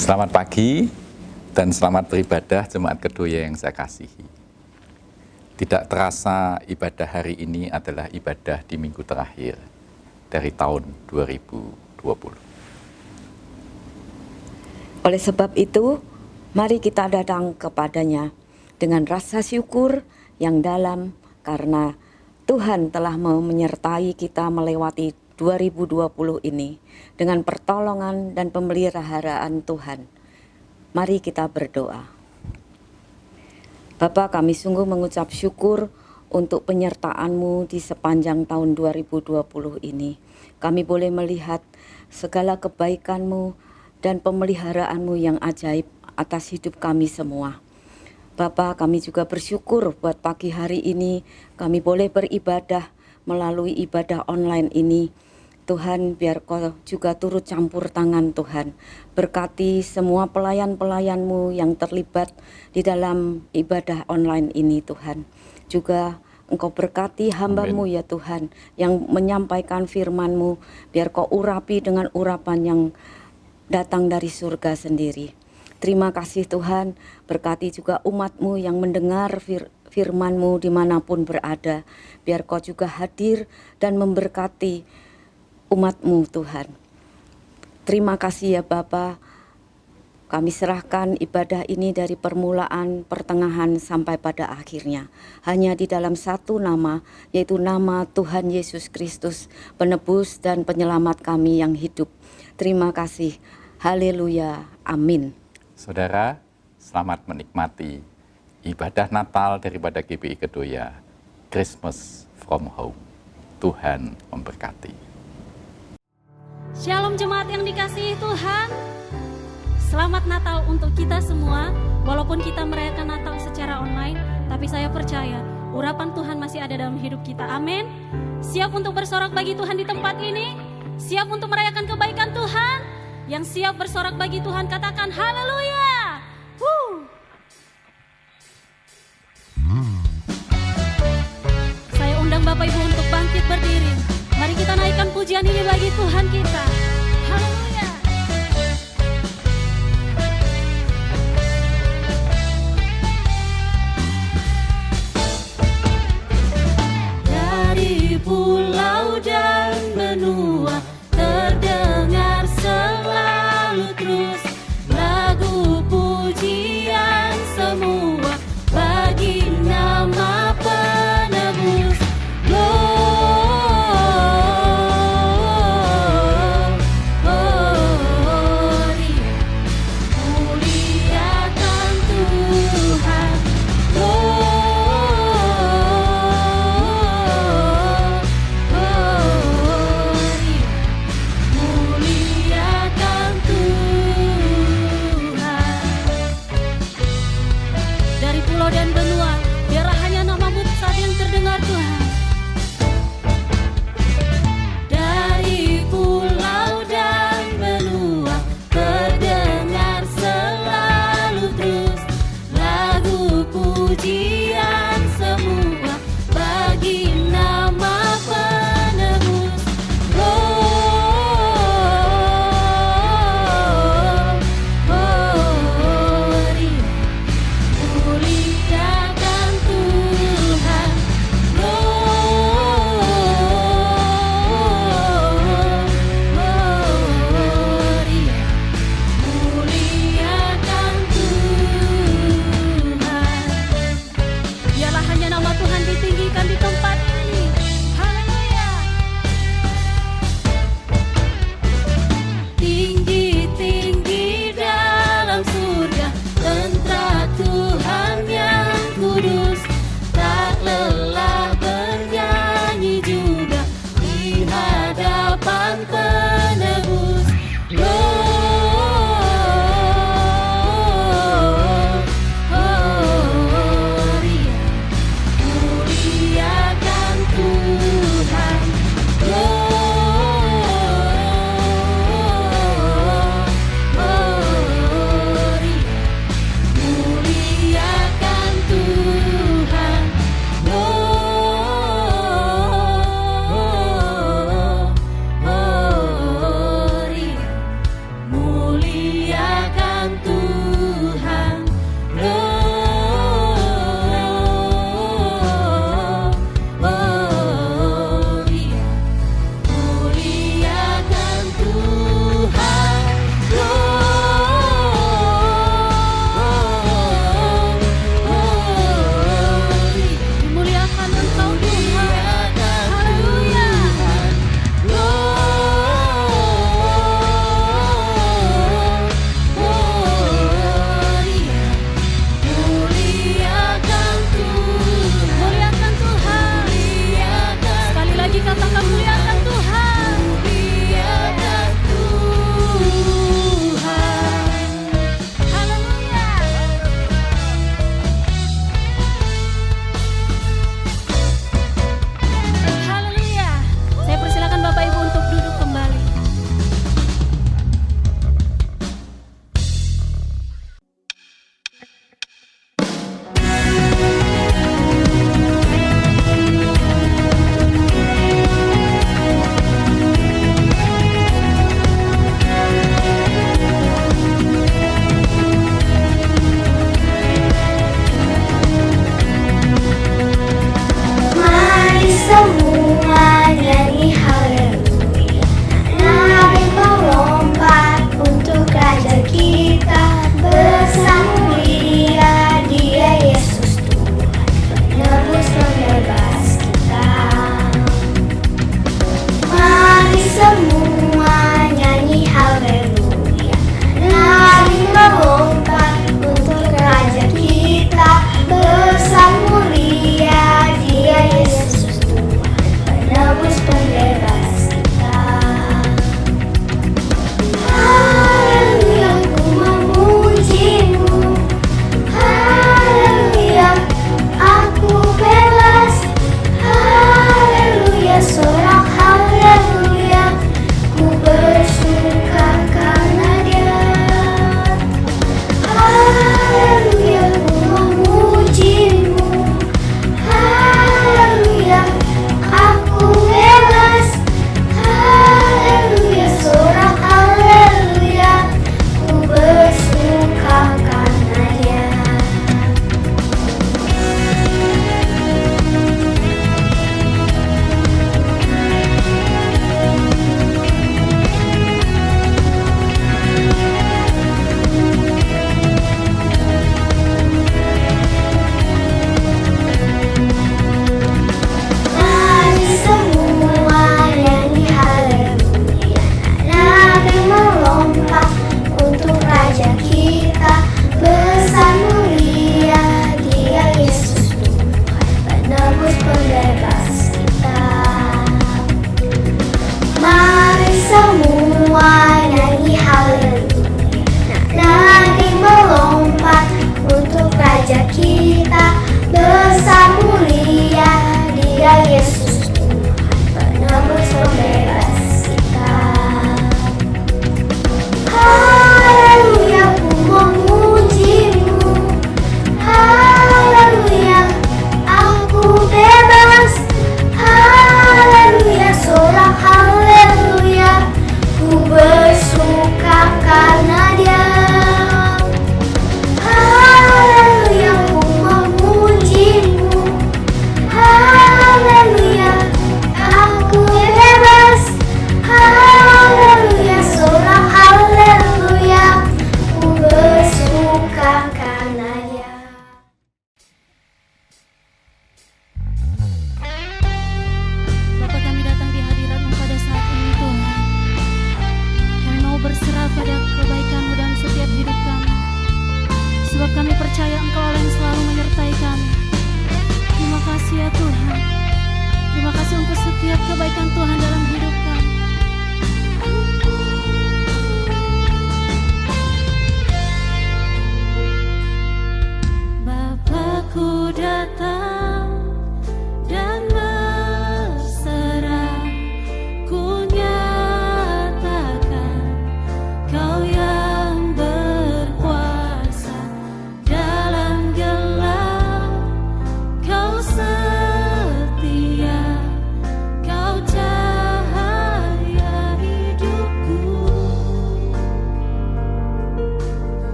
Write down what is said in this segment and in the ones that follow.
Selamat pagi dan selamat beribadah jemaat Kedoya yang saya kasihi. Tidak terasa ibadah hari ini adalah ibadah di minggu terakhir dari tahun 2020. Oleh sebab itu, mari kita datang kepadanya dengan rasa syukur yang dalam karena Tuhan telah menyertai kita melewati 2020 ini dengan pertolongan dan pemeliharaan Tuhan. Mari kita berdoa. Bapa, kami sungguh mengucap syukur untuk penyertaan-Mu di sepanjang tahun 2020 ini. Kami boleh melihat segala kebaikan-Mu dan pemeliharaan-Mu yang ajaib atas hidup kami semua. Bapa, kami juga bersyukur buat pagi hari ini kami boleh beribadah melalui ibadah online ini. Tuhan, biar Kau juga turut campur tangan Tuhan. Berkati semua pelayan-pelayan-Mu yang terlibat di dalam ibadah online ini Tuhan. Juga Engkau berkati hamba-Mu ya Tuhan yang menyampaikan firman-Mu. Biar Kau urapi dengan urapan yang datang dari surga sendiri. Terima kasih Tuhan, berkati juga umat-Mu yang mendengar firman-Mu dimanapun berada. Biar Kau juga hadir dan memberkati umat-Mu Tuhan. Terima kasih ya Bapa. Kami serahkan ibadah ini dari permulaan, pertengahan sampai pada akhirnya. Hanya di dalam satu nama, yaitu nama Tuhan Yesus Kristus, penebus dan penyelamat kami yang hidup. Terima kasih. Haleluya. Amin. Saudara, selamat menikmati ibadah Natal daripada GPI Kedoya, Christmas from Home. Tuhan memberkati. Shalom jemaat yang dikasihi Tuhan. Selamat Natal untuk kita semua. Walaupun kita merayakan Natal secara online, tapi saya percaya urapan Tuhan masih ada dalam hidup kita. Amin. Siap untuk bersorak bagi Tuhan di tempat ini? Siap untuk merayakan kebaikan Tuhan? Yang siap bersorak bagi Tuhan katakan haleluya. Saya undang Bapak Ibu untuk bangkit berdiri. Mari kita naikkan pujian ini bagi Tuhan kita. Haleluya. Dari pulau dan benua terdengar selalu terus lagu pujian semua bagi nama penebus.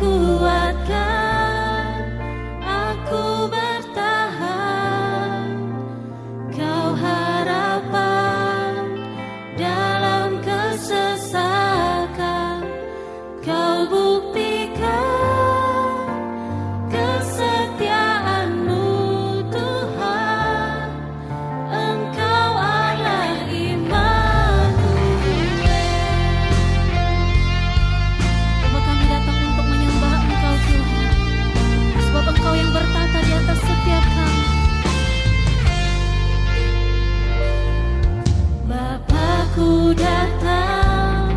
kuatkan aku bertahan, Kau harapan dalam kesesakan, Kau buktikan kesetiaan-Mu Tuhan, Engkau Allah Immanuel. Sebab kami datang untuk menyembah Engkau Tuhan, sebab Engkau yang bertata di atas setiap kami. Bapakku datang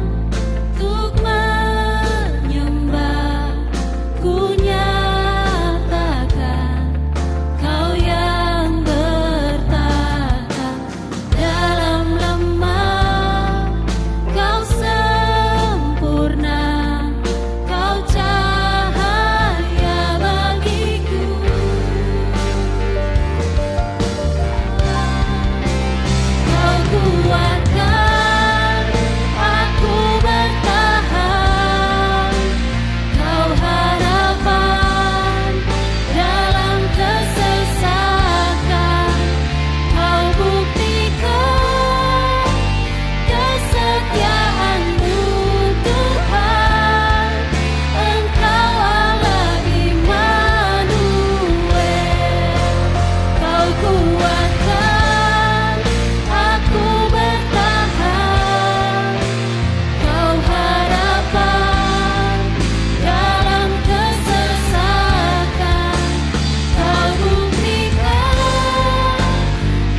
untuk menyembah, ku nyatakan Kau yang bertata dalam lemah, Kau sempurna, Kau cahaya bagiku. Kau kuatkan aku bertahan, Kau harapan dalam kesesakan, Kau buktikan kesetiaan-Mu Tuhan, Engkau Allah Immanuel. Kau kuatkan aku bertahan, Kau harapan dalam kesesakan, Kau buktikan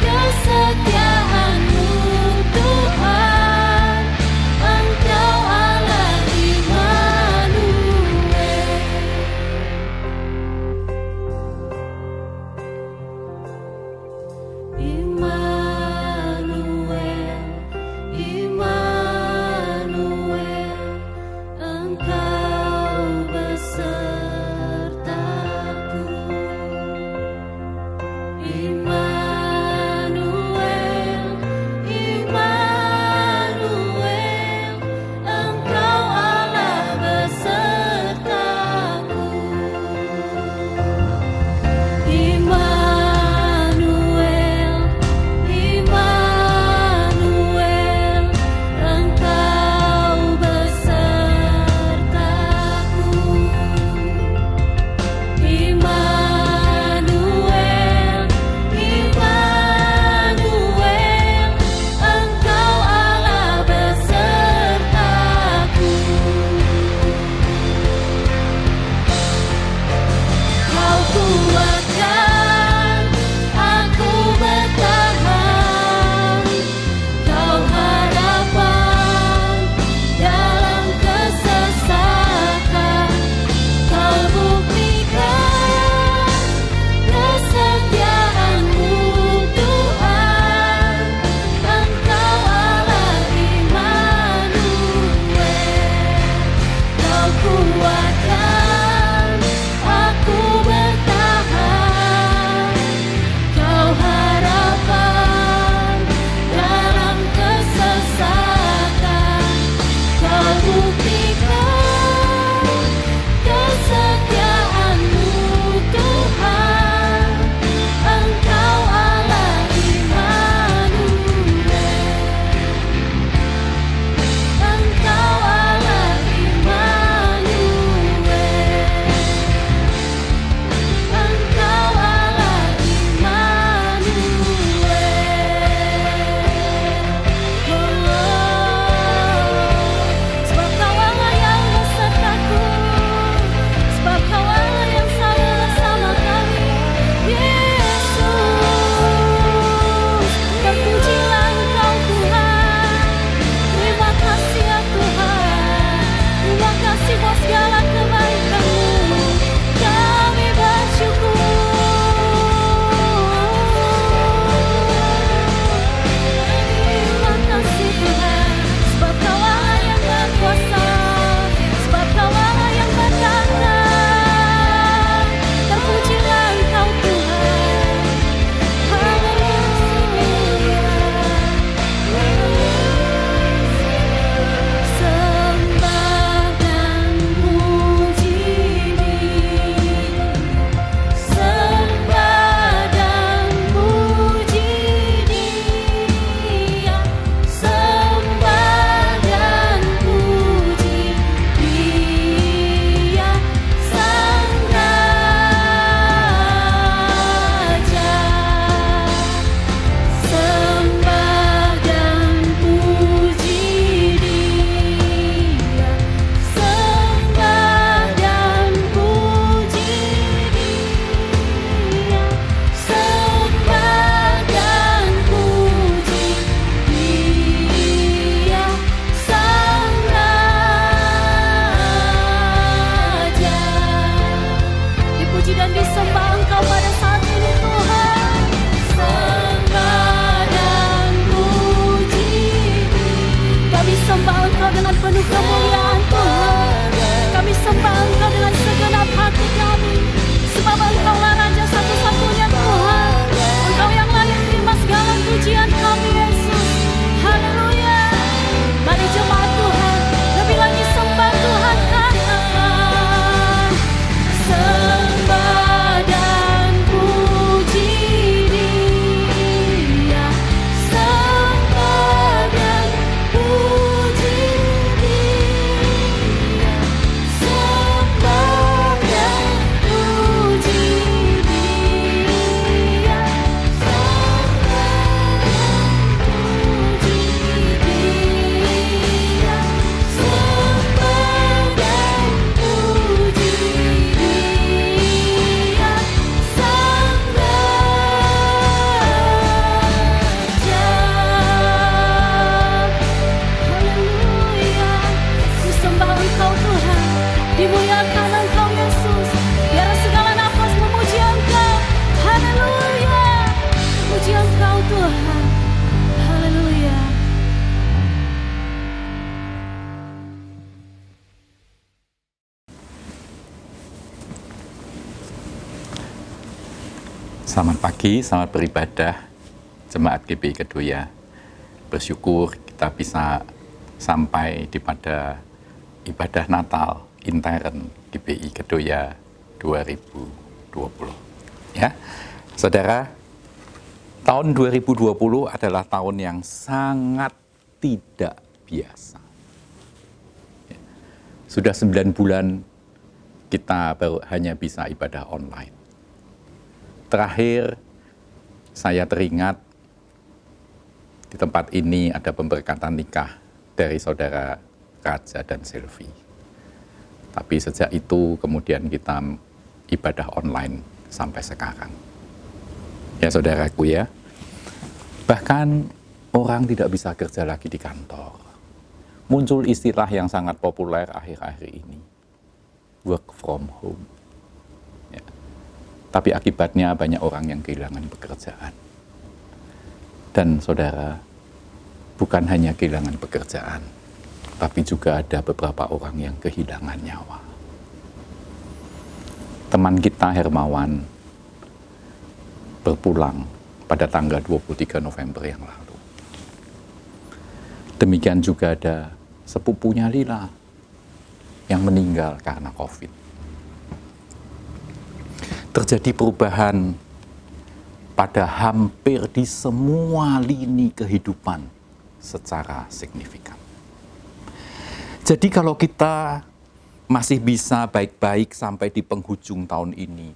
kesetiaan-Mu Tuhan, Engkau Allah Immanuel. Immanuel, Engkau besertaku. Immanuel, Immanuel, Engkau Allah besertaku. Immanuel, Immanuel, Engkau besertaku. Immanuel, Immanuel, Engkau Allah besertaku. Kau kuatkan aku bertahan, Kau harapan dalam kesesakan, Kau buktikan kesetiaan-Mu Tuhan, Engkau Allah Immanuel. Kau kuatkan aku bertahan, Kau harapan dalam kesesakan, Kau buktikan kesetiaan-Mu Tuhan, Engkau Allah Immanuel. Engkau Allah Immanuel. Engkau Allah Immanuel. Sebab Kau Allah Dimuliakan Engkau Yesus. Biar segala nafas memuji Engkau. Haleluya. Puji Engkau Tuhan. Haleluya. Selamat pagi, selamat beribadah Jemaat GBI Kedoya. Bersyukur kita bisa sampai di pada ibadah Natal intern GBI Kedoya 2020. Ya, saudara, tahun 2020 adalah tahun yang sangat tidak biasa. Ya, sudah 9 bulan kita baru hanya bisa ibadah online. Terakhir, saya teringat di tempat ini ada pemberkatan nikah dari saudara Raja dan Selvi. Tapi sejak itu kemudian kita ibadah online sampai sekarang. Ya saudaraku ya, bahkan orang tidak bisa kerja lagi di kantor. Muncul istilah yang sangat populer akhir-akhir ini, work from home. Tapi akibatnya banyak orang yang kehilangan pekerjaan. Dan saudara, bukan hanya kehilangan pekerjaan, tapi juga ada beberapa orang yang kehilangan nyawa. Teman kita Hermawan berpulang pada tanggal 23 November yang lalu. Demikian juga ada sepupunya Lila yang meninggal karena COVID. Terjadi perubahan pada hampir di semua lini kehidupan secara signifikan. Jadi kalau kita masih bisa baik-baik sampai di penghujung tahun ini,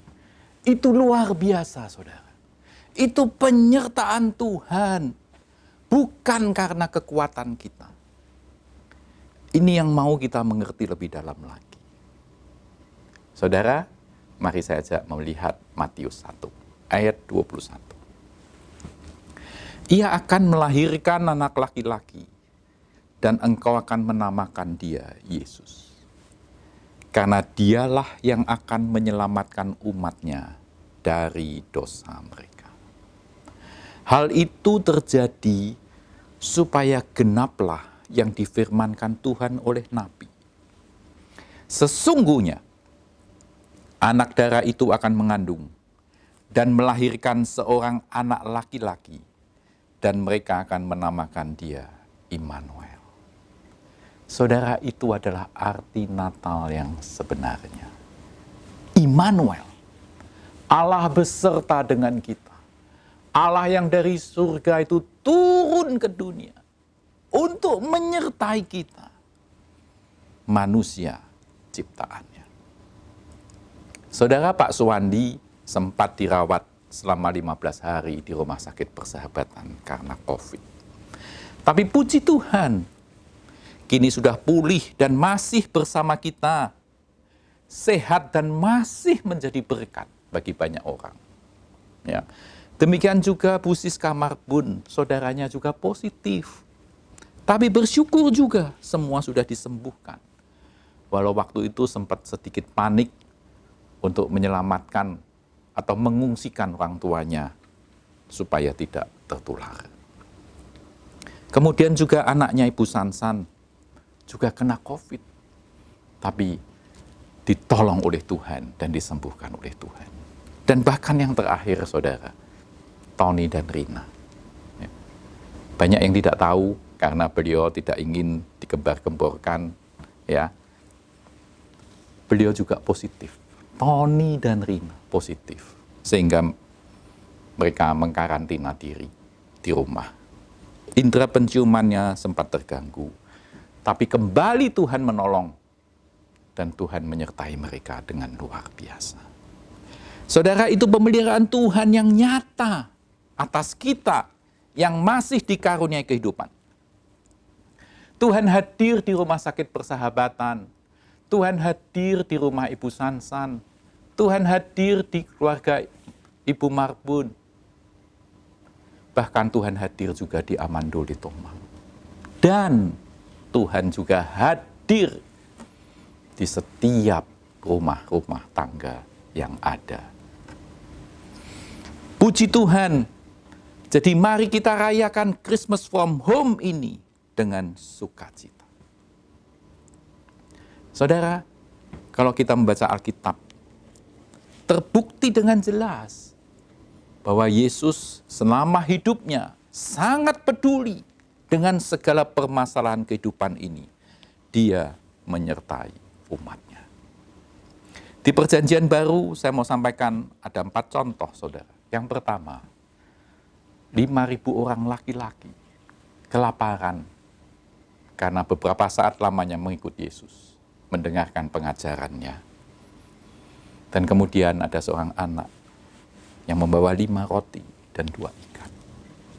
itu luar biasa, saudara. Itu penyertaan Tuhan, bukan karena kekuatan kita. Ini yang mau kita mengerti lebih dalam lagi. Saudara, mari saya ajak melihat Matius 1, ayat 21. Ia akan melahirkan anak laki-laki, dan engkau akan menamakan dia Yesus. Karena dialah yang akan menyelamatkan umatnya dari dosa mereka. Hal itu terjadi supaya genaplah yang difirmankan Tuhan oleh Nabi. Sesungguhnya, anak darah itu akan mengandung dan melahirkan seorang anak laki-laki, dan mereka akan menamakan dia Immanuel. Saudara, itu adalah arti Natal yang sebenarnya. Immanuel, Allah beserta dengan kita. Allah yang dari surga itu turun ke dunia untuk menyertai kita, manusia ciptaannya. Saudara, Pak Suwandi sempat dirawat selama 15 hari di Rumah Sakit Persahabatan karena COVID. Tapi puji Tuhan, kini sudah pulih dan masih bersama kita, sehat dan masih menjadi berkat bagi banyak orang. Ya. Demikian juga Bu Siska Marbun, saudaranya juga positif. Tapi bersyukur juga semua sudah disembuhkan. Walau waktu itu sempat sedikit panik untuk menyelamatkan atau mengungsikan orang tuanya supaya tidak tertular. Kemudian juga anaknya Ibu Sansan juga kena COVID, tapi ditolong oleh Tuhan dan disembuhkan oleh Tuhan. Dan bahkan yang terakhir, saudara, Tony dan Rina. Banyak yang tidak tahu karena beliau tidak ingin dikembar-gemborkan, ya. Beliau juga positif. Tony dan Rina positif, sehingga mereka mengkarantina diri di rumah. Indera penciumannya sempat terganggu, tapi kembali Tuhan menolong dan Tuhan menyertai mereka dengan luar biasa. Saudara, itu pemeliharaan Tuhan yang nyata atas kita yang masih dikaruniai kehidupan. Tuhan hadir di Rumah Sakit Persahabatan, Tuhan hadir di rumah Ibu Sansan, Tuhan hadir di keluarga Ibu Marbun. Bahkan Tuhan hadir juga di Amandul di Tomang. Dan Tuhan juga hadir di setiap rumah-rumah tangga yang ada. Puji Tuhan. Jadi mari kita rayakan Christmas from home ini dengan sukacita. Saudara, kalau kita membaca Alkitab, terbukti dengan jelas bahwa Yesus selama hidupnya sangat peduli dengan segala permasalahan kehidupan ini. Dia menyertai umatnya. Di Perjanjian Baru saya mau sampaikan ada 4 contoh, saudara. Yang pertama, 5.000 orang laki-laki kelaparan karena beberapa saat lamanya mengikut Yesus, mendengarkan pengajarannya. Dan kemudian ada seorang anak yang membawa 5 roti dan 2 ikan.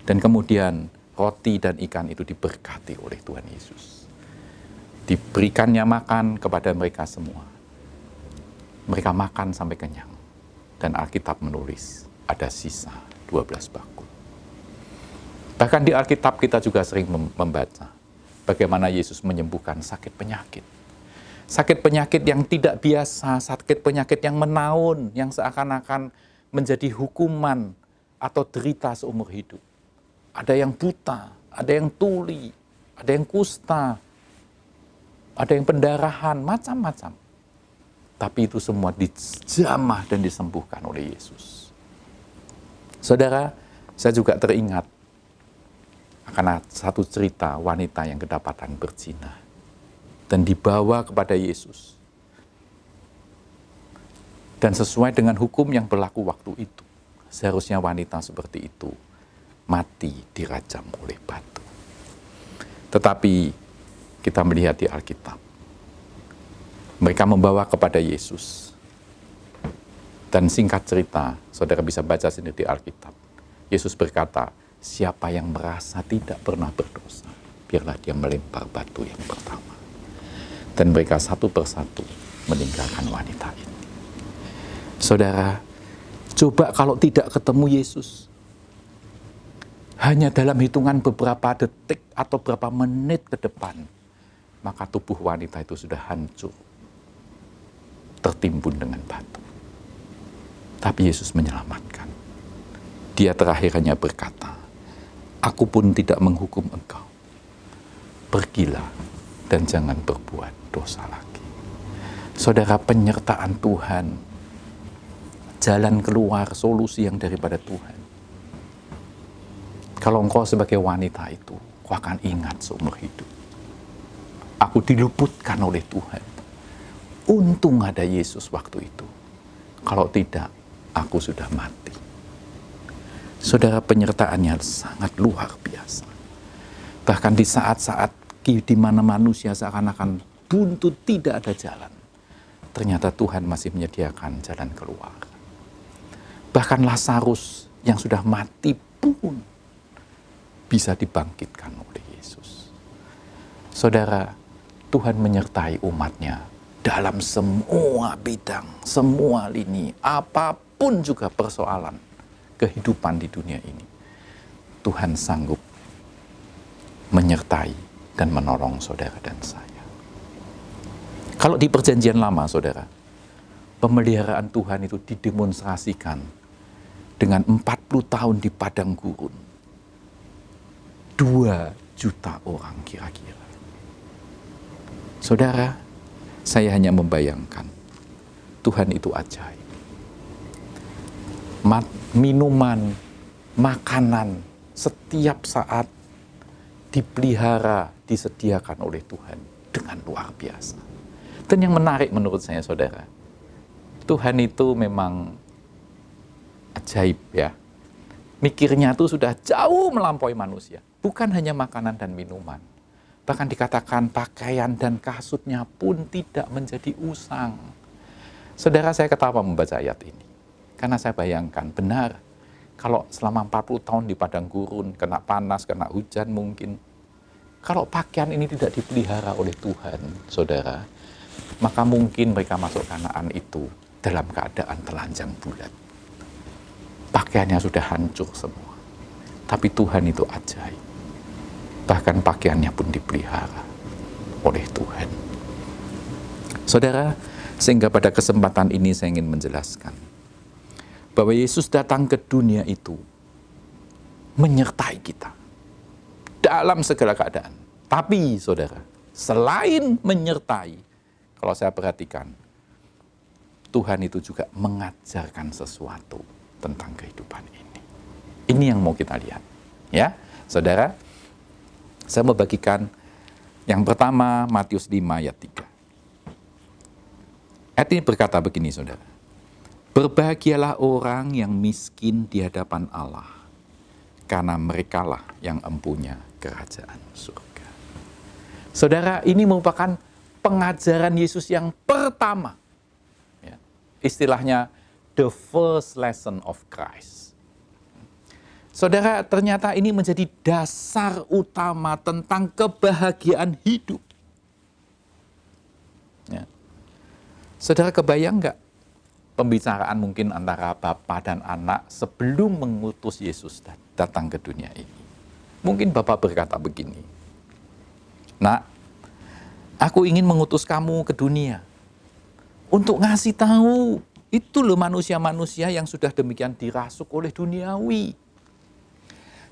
Dan kemudian roti dan ikan itu diberkati oleh Tuhan Yesus. Diberikannya makan kepada mereka semua. Mereka makan sampai kenyang. Dan Alkitab menulis ada sisa 12 bakul. Bahkan di Alkitab kita juga sering membaca bagaimana Yesus menyembuhkan sakit penyakit. Sakit penyakit yang tidak biasa, sakit penyakit yang menaun, yang seakan-akan menjadi hukuman atau derita seumur hidup. Ada yang buta, ada yang tuli, ada yang kusta, ada yang pendarahan, macam-macam. Tapi itu semua dijamah dan disembuhkan oleh Yesus. Saudara, saya juga teringat akan satu cerita wanita yang kedapatan berzina dan dibawa kepada Yesus. Dan sesuai dengan hukum yang berlaku waktu itu, seharusnya wanita seperti itu mati dirajam oleh batu. Tetapi kita melihat di Alkitab, mereka membawa kepada Yesus. Dan singkat cerita, saudara bisa baca sendiri di Alkitab. Yesus berkata, siapa yang merasa tidak pernah berdosa, biarlah dia melempar batu yang pertama. Dan mereka satu persatu meninggalkan wanita ini. Saudara, coba kalau tidak ketemu Yesus, hanya dalam hitungan beberapa detik atau beberapa menit ke depan, maka tubuh wanita itu sudah hancur, tertimbun dengan batu. Tapi Yesus menyelamatkan. Dia terakhir hanya berkata, aku pun tidak menghukum engkau. Pergilah dan jangan berbuat dosa lagi. Saudara, penyertaan Tuhan, jalan keluar, solusi yang daripada Tuhan. Kalau engkau sebagai wanita itu, kau akan ingat seumur hidup. Aku diluputkan oleh Tuhan. Untung ada Yesus waktu itu. Kalau tidak, aku sudah mati. Saudara, penyertaannya sangat luar biasa. Bahkan di saat-saat di mana manusia seakan-akan buntu, tidak ada jalan, ternyata Tuhan masih menyediakan jalan keluar. Bahkan Lazarus yang sudah mati pun bisa dibangkitkan oleh Yesus. Saudara, Tuhan menyertai umatnya dalam semua bidang, semua lini, apapun juga persoalan kehidupan di dunia ini. Tuhan sanggup menyertai dan menolong saudara dan saya. Kalau di Perjanjian Lama, saudara, pemeliharaan Tuhan itu didemonstrasikan dengan 40 tahun di padang gurun. 2 juta orang kira-kira. Saudara, saya hanya membayangkan Tuhan itu ajaib. Minuman, makanan setiap saat dipelihara, disediakan oleh Tuhan dengan luar biasa. Dan yang menarik menurut saya, saudara, Tuhan itu memang ajaib ya. Mikirnya itu sudah jauh melampaui manusia. Bukan hanya makanan dan minuman. Bahkan dikatakan pakaian dan kasutnya pun tidak menjadi usang. Saudara, saya ketawa membaca ayat ini. Karena saya bayangkan, benar, kalau selama 40 tahun di padang gurun, kena panas, kena hujan mungkin, kalau pakaian ini tidak dipelihara oleh Tuhan, saudara, maka mungkin mereka masuk Kanaan itu dalam keadaan telanjang bulat. Pakaiannya sudah hancur semua. Tapi Tuhan itu ajaib. Bahkan pakaiannya pun dipelihara oleh Tuhan. Saudara, sehingga pada kesempatan ini saya ingin menjelaskan bahwa Yesus datang ke dunia itu menyertai kita dalam segala keadaan. Tapi saudara, selain menyertai, kalau saya perhatikan, Tuhan itu juga mengajarkan sesuatu tentang kehidupan ini. Ini yang mau kita lihat. Ya, saudara, saya mau bagikan yang pertama Matius 5 ayat 3. Ayat ini berkata begini, saudara. Berbahagialah orang yang miskin di hadapan Allah, karena merekalah yang empunya kerajaan surga. Saudara, ini merupakan pengajaran Yesus yang pertama. Ya, istilahnya, the first lesson of Christ. Saudara, ternyata ini menjadi dasar utama tentang kebahagiaan hidup. Ya. Saudara, kebayang nggak pembicaraan mungkin antara Bapa dan anak sebelum mengutus Yesus datang ke dunia ini? Mungkin Bapa berkata begini, "Nak, aku ingin mengutus kamu ke dunia untuk ngasih tahu, itu loh manusia-manusia yang sudah demikian dirasuk oleh duniawi.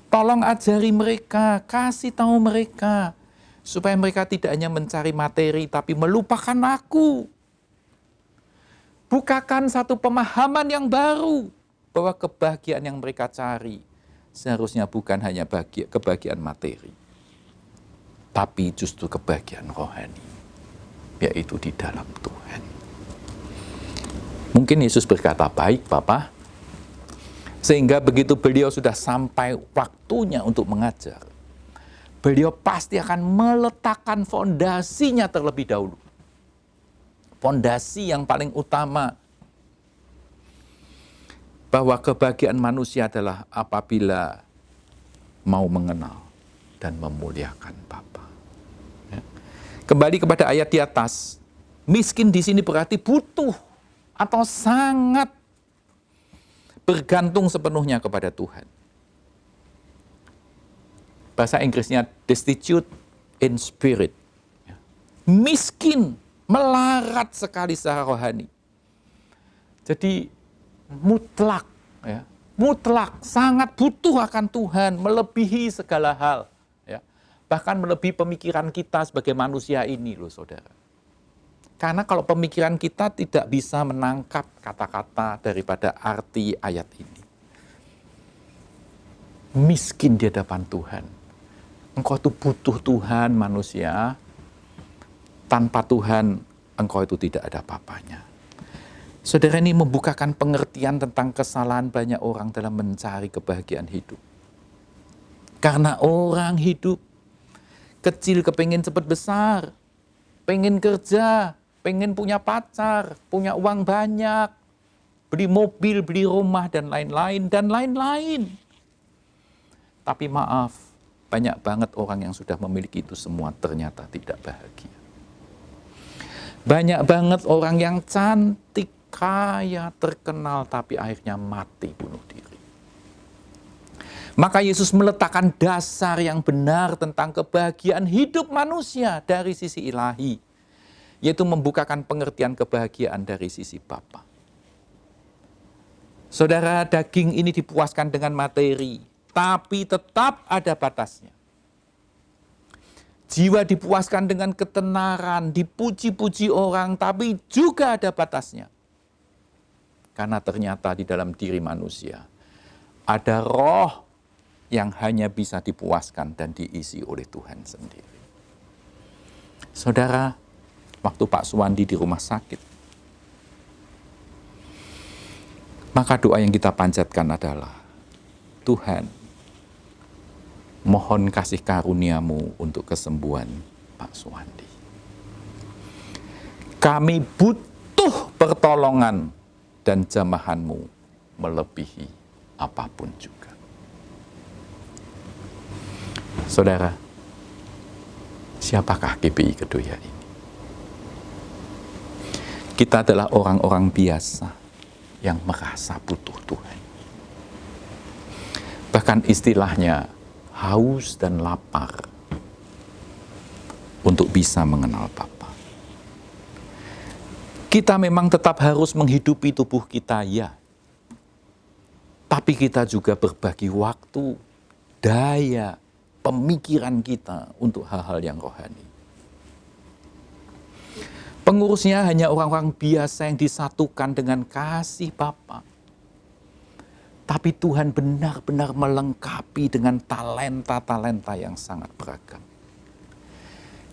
Tolong ajari mereka, kasih tahu mereka, supaya mereka tidak hanya mencari materi, tapi melupakan aku. Bukakan satu pemahaman yang baru, bahwa kebahagiaan yang mereka cari, seharusnya bukan hanya kebahagiaan materi, tapi justru kebahagiaan rohani, yaitu di dalam Tuhan." Mungkin Yesus berkata, "Baik Bapa," sehingga begitu beliau sudah sampai waktunya untuk mengajar, beliau pasti akan meletakkan fondasinya terlebih dahulu. Fondasi yang paling utama, bahwa kebahagiaan manusia adalah apabila mau mengenal dan memuliakan Bapa. Ya. Kembali kepada ayat di atas, miskin di sini berarti butuh atau sangat bergantung sepenuhnya kepada Tuhan. Bahasa Inggrisnya destitute in spirit. Ya. Miskin, melarat sekali secara rohani. Jadi mutlak, ya, mutlak, sangat butuh akan Tuhan, melebihi segala hal, ya, bahkan melebihi pemikiran kita sebagai manusia ini, loh saudara. Karena kalau pemikiran kita tidak bisa menangkap kata-kata daripada arti ayat ini. Miskin di hadapan Tuhan. Engkau itu butuh Tuhan manusia. Tanpa Tuhan, engkau itu tidak ada apa-apanya. Saudara, ini membukakan pengertian tentang kesalahan banyak orang dalam mencari kebahagiaan hidup. Karena orang hidup kecil kepengen cepat besar, pengen kerja, pengen punya pacar, punya uang banyak, beli mobil, beli rumah, dan lain-lain, dan lain-lain. Tapi maaf, banyak banget orang yang sudah memiliki itu semua ternyata tidak bahagia. Banyak banget orang yang cantik, kaya, terkenal, tapi akhirnya mati bunuh diri. Maka Yesus meletakkan dasar yang benar tentang kebahagiaan hidup manusia dari sisi ilahi, yaitu membukakan pengertian kebahagiaan dari sisi Bapa. Saudara, daging ini dipuaskan dengan materi, tapi tetap ada batasnya. Jiwa dipuaskan dengan ketenaran, dipuji-puji orang, tapi juga ada batasnya. Karena ternyata di dalam diri manusia ada roh yang hanya bisa dipuaskan dan diisi oleh Tuhan sendiri. Saudara, waktu Pak Suwandi di rumah sakit, maka doa yang kita panjatkan adalah, Tuhan, mohon kasih karunia-Mu untuk kesembuhan Pak Suwandi. Kami butuh pertolongan dan jamahan-Mu melebihi apapun juga. Saudara, siapakah GBI Kedoya ini? Kita adalah orang-orang biasa yang merasa butuh Tuhan. Bahkan istilahnya, haus dan lapar untuk bisa mengenal Bapa. Kita memang tetap harus menghidupi tubuh kita, ya. Tapi kita juga berbagi waktu, daya, pemikiran kita untuk hal-hal yang rohani. Pengurusnya hanya orang-orang biasa yang disatukan dengan kasih Bapa. Tapi Tuhan benar-benar melengkapi dengan talenta-talenta yang sangat beragam.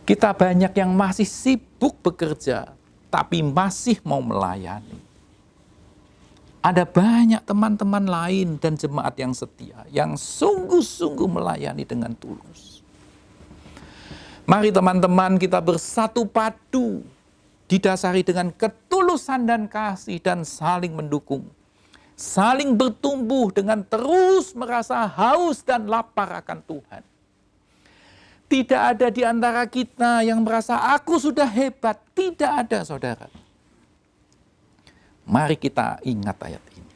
Kita banyak yang masih sibuk bekerja, tapi masih mau melayani. Ada banyak teman-teman lain dan jemaat yang setia, yang sungguh-sungguh melayani dengan tulus. Mari teman-teman kita bersatu padu, didasari dengan ketulusan dan kasih dan saling mendukung. Saling bertumbuh dengan terus merasa haus dan lapar akan Tuhan. Tidak ada di antara kita yang merasa aku sudah hebat. Tidak ada, saudara. Mari kita ingat ayat ini.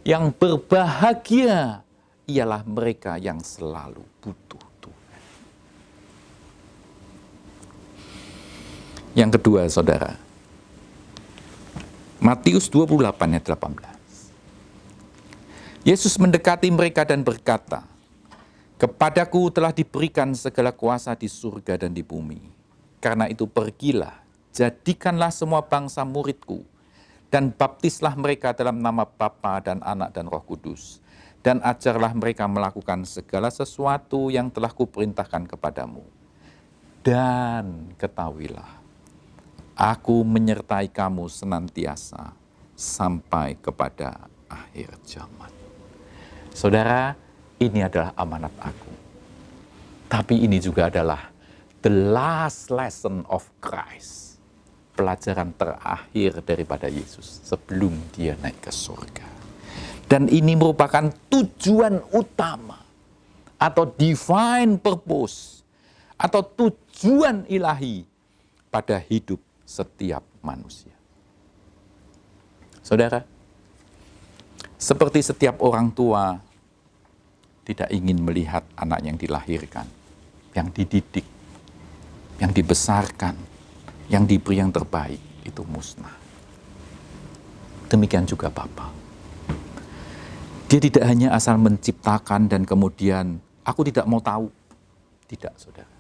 Yang berbahagia ialah mereka yang selalu butuh Tuhan. Yang kedua, saudara. Matius 28 ayat 18. Yesus mendekati mereka dan berkata, "Kepadaku telah diberikan segala kuasa di surga dan di bumi. Karena itu pergilah, jadikanlah semua bangsa muridku, dan baptislah mereka dalam nama Bapa dan Anak dan Roh Kudus, dan ajarlah mereka melakukan segala sesuatu yang telah kuperintahkan kepadamu. Dan ketahuilah, aku menyertai kamu senantiasa sampai kepada akhir zaman." Saudara, ini adalah amanat aku. Tapi ini juga adalah the last lesson of Christ. Pelajaran terakhir daripada Yesus sebelum dia naik ke surga. Dan ini merupakan tujuan utama atau divine purpose atau tujuan ilahi pada hidup setiap manusia. Saudara, seperti setiap orang tua tidak ingin melihat anak yang dilahirkan, yang dididik, yang dibesarkan, yang diberi yang terbaik, itu musnah. Demikian juga Bapa. Dia tidak hanya asal menciptakan dan kemudian, aku tidak mau tahu. Tidak, saudara.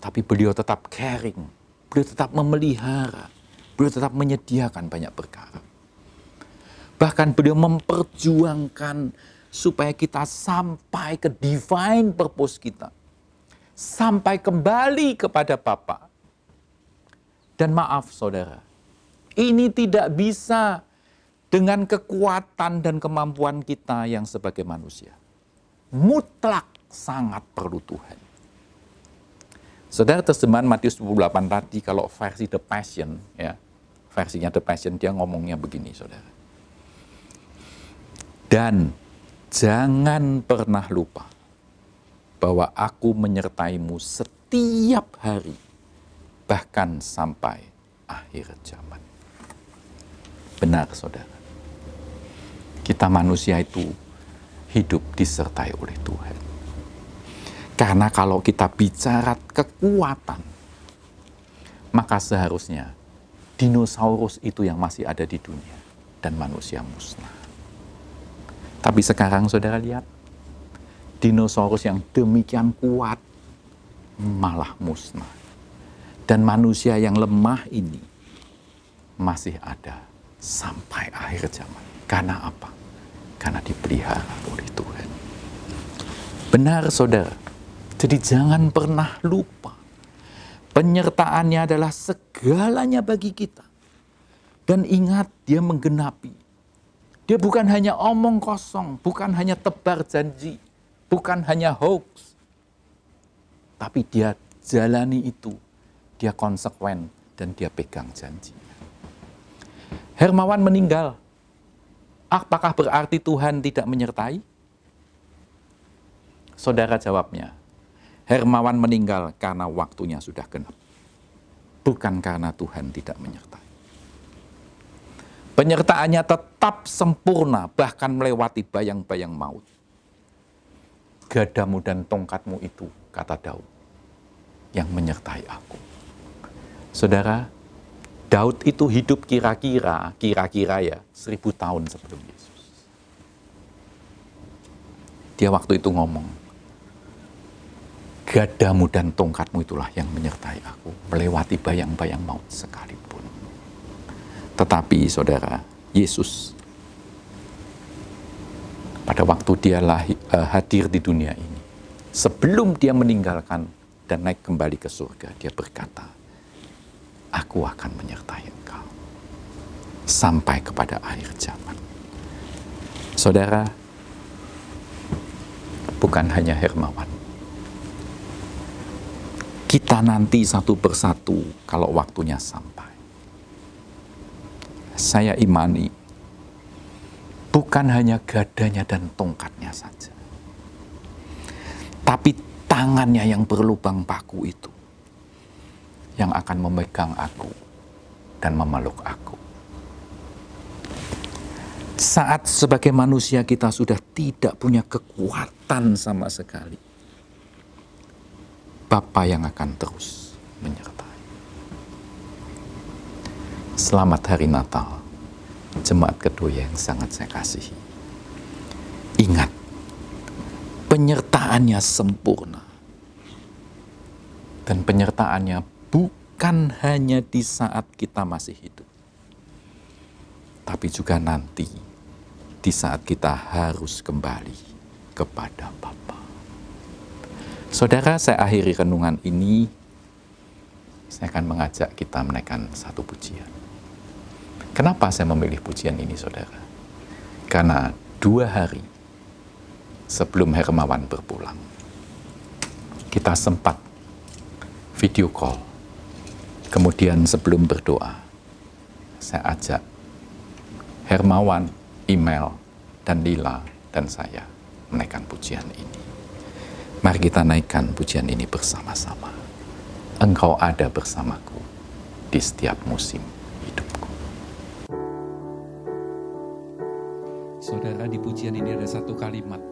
Tapi beliau tetap caring, beliau tetap memelihara, beliau tetap menyediakan banyak perkara. Bahkan beliau memperjuangkan supaya kita sampai ke divine purpose kita. Sampai kembali kepada Bapa. Dan maaf saudara, ini tidak bisa dengan kekuatan dan kemampuan kita yang sebagai manusia. Mutlak sangat perlu Tuhan. Saudara, terjemahan Matius 28 tadi, kalau versi The Passion, ya, versinya The Passion, dia ngomongnya begini saudara. Dan jangan pernah lupa bahwa aku menyertaimu setiap hari, bahkan sampai akhir zaman. Benar, saudara. Kita manusia itu hidup disertai oleh Tuhan. Karena kalau kita bicara kekuatan, maka seharusnya dinosaurus itu yang masih ada di dunia dan manusia musnah. Tapi sekarang saudara lihat, dinosaurus yang demikian kuat malah musnah. Dan manusia yang lemah ini masih ada sampai akhir zaman. Karena apa? Karena dipelihara oleh Tuhan. Benar saudara, jadi jangan pernah lupa. Penyertaannya adalah segalanya bagi kita. Dan ingat, dia menggenapi. Dia bukan hanya omong kosong, bukan hanya tebar janji, bukan hanya hoax. Tapi dia jalani itu, dia konsekuen dan dia pegang janji. Hermawan meninggal. Apakah berarti Tuhan tidak menyertai? Saudara jawabnya, Hermawan meninggal karena waktunya sudah genap. Bukan karena Tuhan tidak menyertai. Penyertaannya tetap sempurna, bahkan melewati bayang-bayang maut. Gadamu dan tongkatmu itu, kata Daud, yang menyertai aku. Saudara, Daud itu hidup kira-kira ya 1000 tahun sebelum Yesus. Dia waktu itu ngomong, gadamu dan tongkatmu itulah yang menyertai aku, melewati bayang-bayang maut sekalipun. Tetapi saudara, Yesus pada waktu dia hadir di dunia ini, sebelum dia meninggalkan dan naik kembali ke surga, dia berkata, aku akan menyertai engkau sampai kepada akhir zaman. Saudara, bukan hanya Hermawan. Kita nanti satu persatu kalau waktunya sampai. Saya imani, bukan hanya gadanya dan tongkatnya saja, tapi tangannya yang berlubang paku itu yang akan memegang aku dan memeluk aku. Saat sebagai manusia kita sudah tidak punya kekuatan sama sekali, Bapa yang akan terus menyertai. Selamat Hari Natal, jemaat kedua yang sangat saya kasihi. Ingat, penyertaannya sempurna. Dan penyertaannya bukan hanya di saat kita masih hidup, tapi juga nanti di saat kita harus kembali kepada Bapa. Saudara, saya akhiri renungan ini, saya akan mengajak kita menaikkan satu pujian. Kenapa saya memilih pujian ini, saudara? Karena 2 hari sebelum Hermawan berpulang, kita sempat video call. Kemudian sebelum berdoa, saya ajak Hermawan, email, dan Lila, dan saya menaikkan pujian ini. Mari kita naikkan pujian ini bersama-sama. Engkau ada bersamaku di setiap musim hidupku. Saudara, di pujian ini ada satu kalimat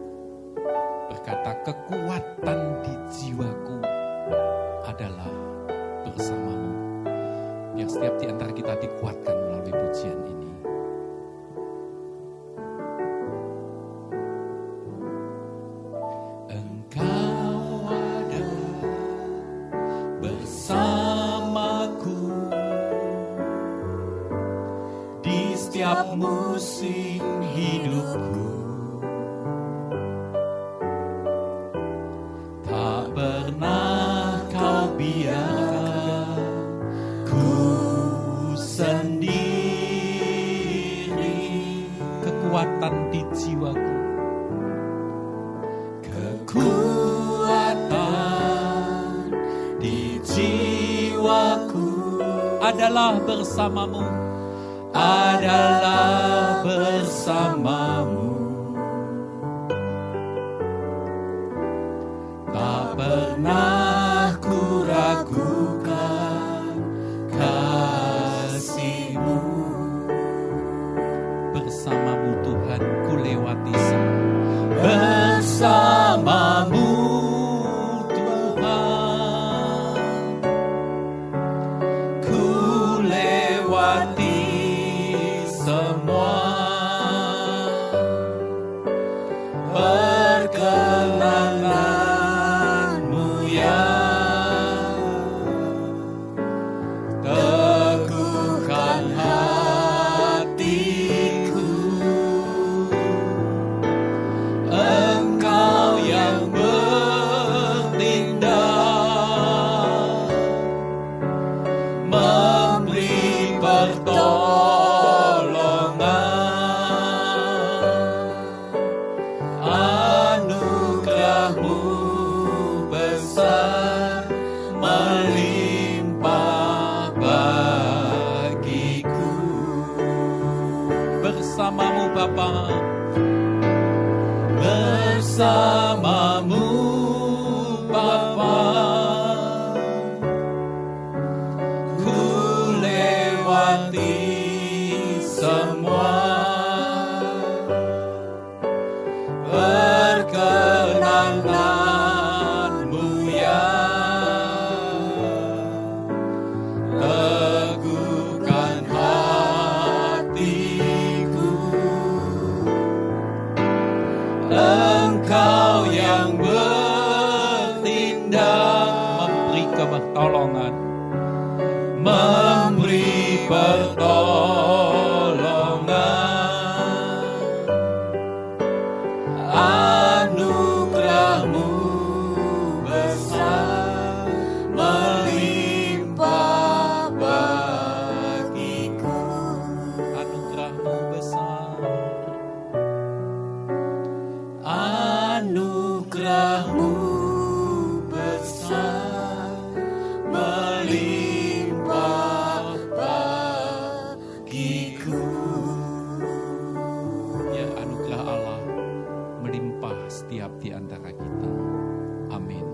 berkata, kekuatan di jiwaku adalah bersamamu. Biar setiap di antara kita dikuatkan melalui pujian ini. Engkau ada bersamaku di setiap musim hidupku. Tak pernah kau biarkan sendiri. Kekuatan di jiwaku, kekuatan di jiwaku adalah bersamamu, adalah bersamamu. Tak pernah ku ragukan kasih-Mu. Bersamamu Tuhan ku lewati semua. Bersamamu Tuhan ku lewati semua. Perkenananmu yang teguhkan hatiku. Engkau yang bertindak, memberi pertolongan. Anugerah-Mu besar melimpah bagiku. Bersamamu Bapa, bersamamu Bapa, ku lewati semua. Perkenananmu yang teguhkan pertolongan, anugerah-Mu besar melimpah bagiku. Anugerah-Mu besar, anugerah-Mu besar melimpah bagiku. Ya, anugerah Allah melimpah setiap di antara kita. Amin.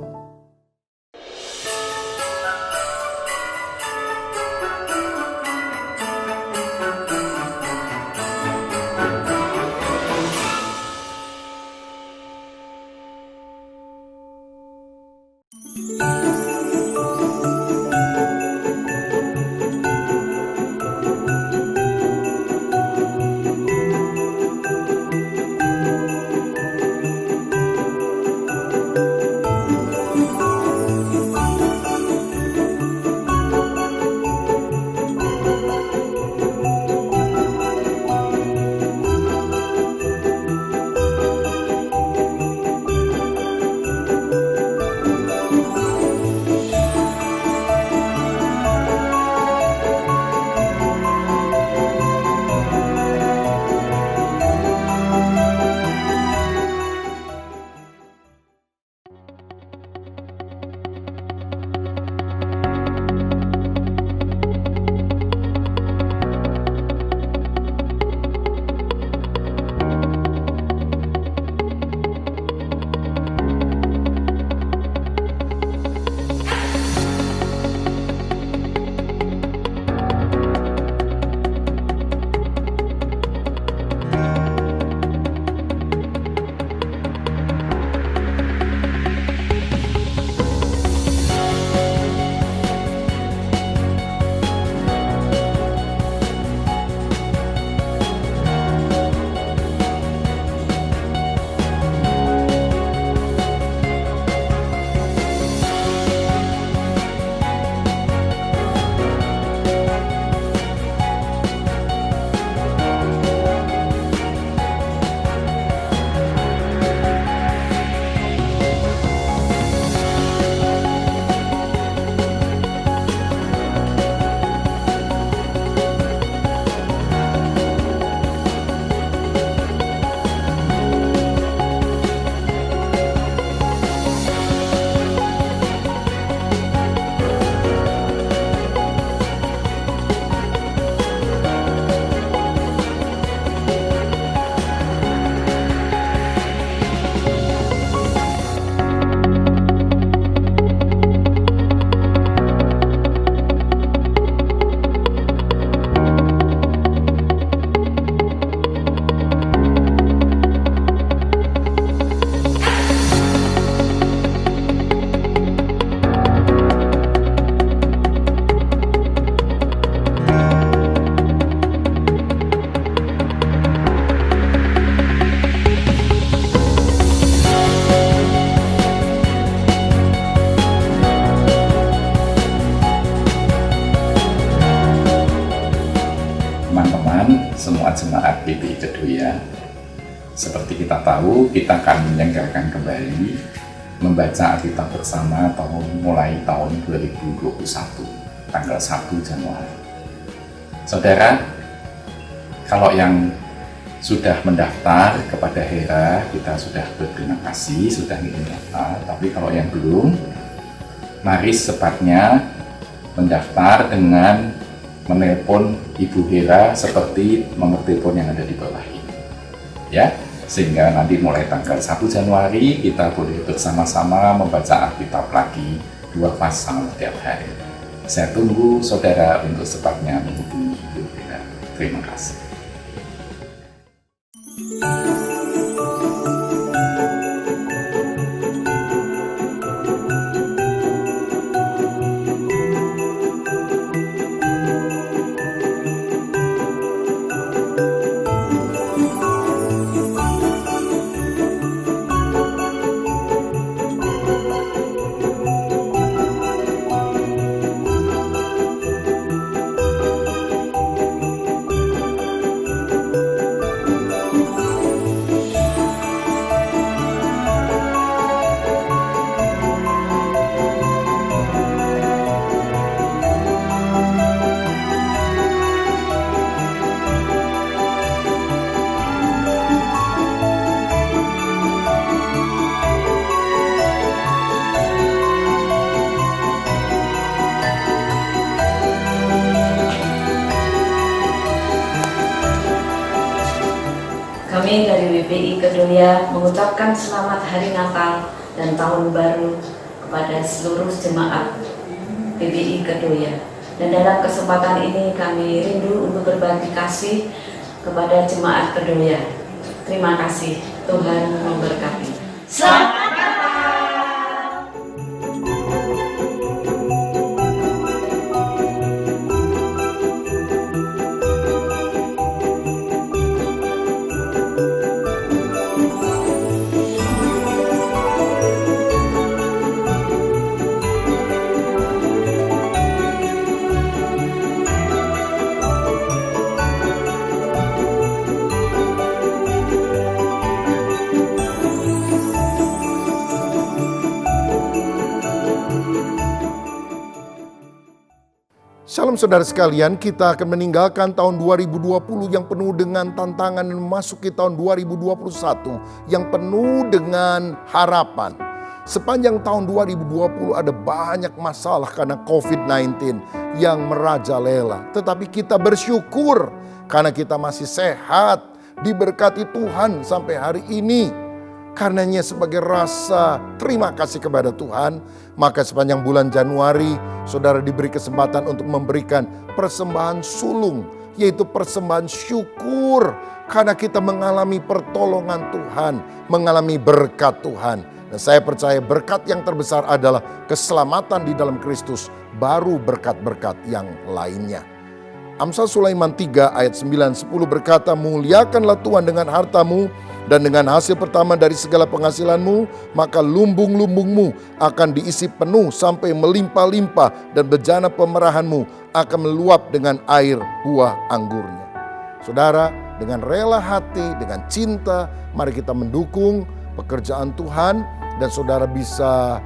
semua jemaat PPI Kedoya. Seperti kita tahu, kita akan menyelenggarakan kembali membaca Alkitab bersama mulai tahun 2021, tanggal 1 Januari. Saudara, kalau yang sudah mendaftar kepada Hera, kita sudah berterima kasih, sudah ngirim daftar. Tapi kalau yang belum, mari secepatnya mendaftar dengan menelpon Ibu Hera seperti nomor telepon yang ada di bawah ini. Ya, sehingga nanti mulai tanggal 1 Januari kita boleh bersama-sama membaca Alkitab lagi 2 pasal setiap hari. Saya tunggu saudara untuk secepatnya menghubungi Ibu Hera. Terima kasih. Kami dari WPI Kedoya mengucapkan selamat Hari Natal dan Tahun Baru kepada seluruh jemaat WPI Kedoya. Dan dalam kesempatan ini kami rindu untuk berbagi kasih kepada jemaat Kedoya. Terima kasih, Tuhan memberkati. Selamat Shalom saudara sekalian, kita akan meninggalkan tahun 2020 yang penuh dengan tantangan dan memasuki tahun 2021 yang penuh dengan harapan. Sepanjang tahun 2020 ada banyak masalah karena COVID-19 yang merajalela. Tetapi kita bersyukur karena kita masih sehat, diberkati Tuhan sampai hari ini. Karenanya sebagai rasa terima kasih kepada Tuhan, maka sepanjang bulan Januari saudara diberi kesempatan untuk memberikan persembahan sulung, yaitu persembahan syukur karena kita mengalami pertolongan Tuhan, mengalami berkat Tuhan. Dan saya percaya berkat yang terbesar adalah keselamatan di dalam Kristus, baru berkat-berkat yang lainnya. Amsal Sulaiman 3 ayat 9-10 berkata, muliakanlah Tuhan dengan hartamu dan dengan hasil pertama dari segala penghasilanmu, maka lumbung-lumbungmu akan diisi penuh sampai melimpah-limpah dan bejana pemerahanmu akan meluap dengan air buah anggurnya. Saudara, dengan rela hati, dengan cinta, mari kita mendukung pekerjaan Tuhan dan saudara bisa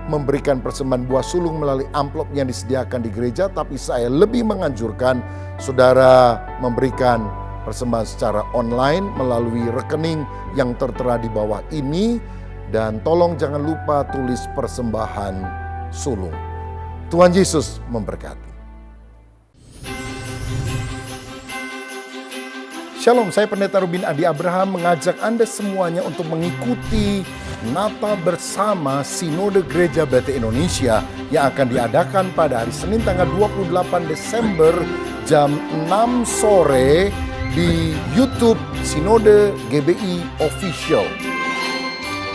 memberikan persembahan buah sulung melalui amplop yang disediakan di gereja, tapi saya lebih menganjurkan saudara memberikan persembahan secara online melalui rekening yang tertera di bawah ini. Dan tolong jangan lupa tulis persembahan sulung. Tuhan Yesus memberkati. Shalom, saya Pendeta Rubin Adi Abraham mengajak Anda semuanya untuk mengikuti Natal bersama Sinode Gereja BT Indonesia yang akan diadakan pada hari Senin tanggal 28 Desember jam 6 sore di YouTube Sinode GBI Official.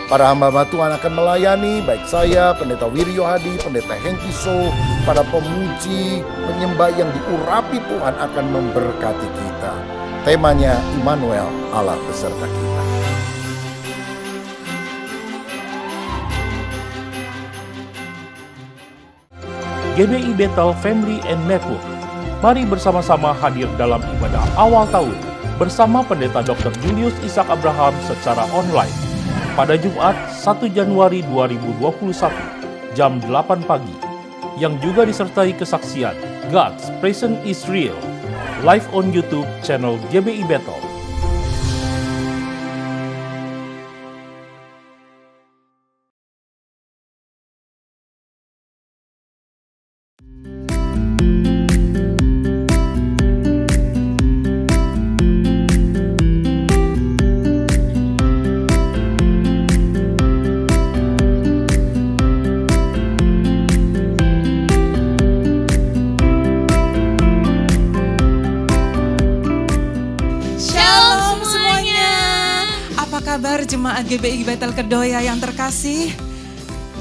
Para hamba Tuhan akan melayani, baik saya, Pendeta Wiryo Hadi, Pendeta Hengki So, para pemuji, penyembah yang diurapi Tuhan akan memberkati kita. Temanya Immanuel, Allah beserta kita. GBI Bethel Family and Network. Mari bersama-sama hadir dalam ibadah awal tahun bersama Pendeta Dr. Julius Ishak Abraham secara online pada Jumat 1 Januari 2021 jam 8 pagi yang juga disertai kesaksian God's Presence is Real live on YouTube channel GBI Bethel. Jemaat GBI Bethel Kedoya yang terkasih,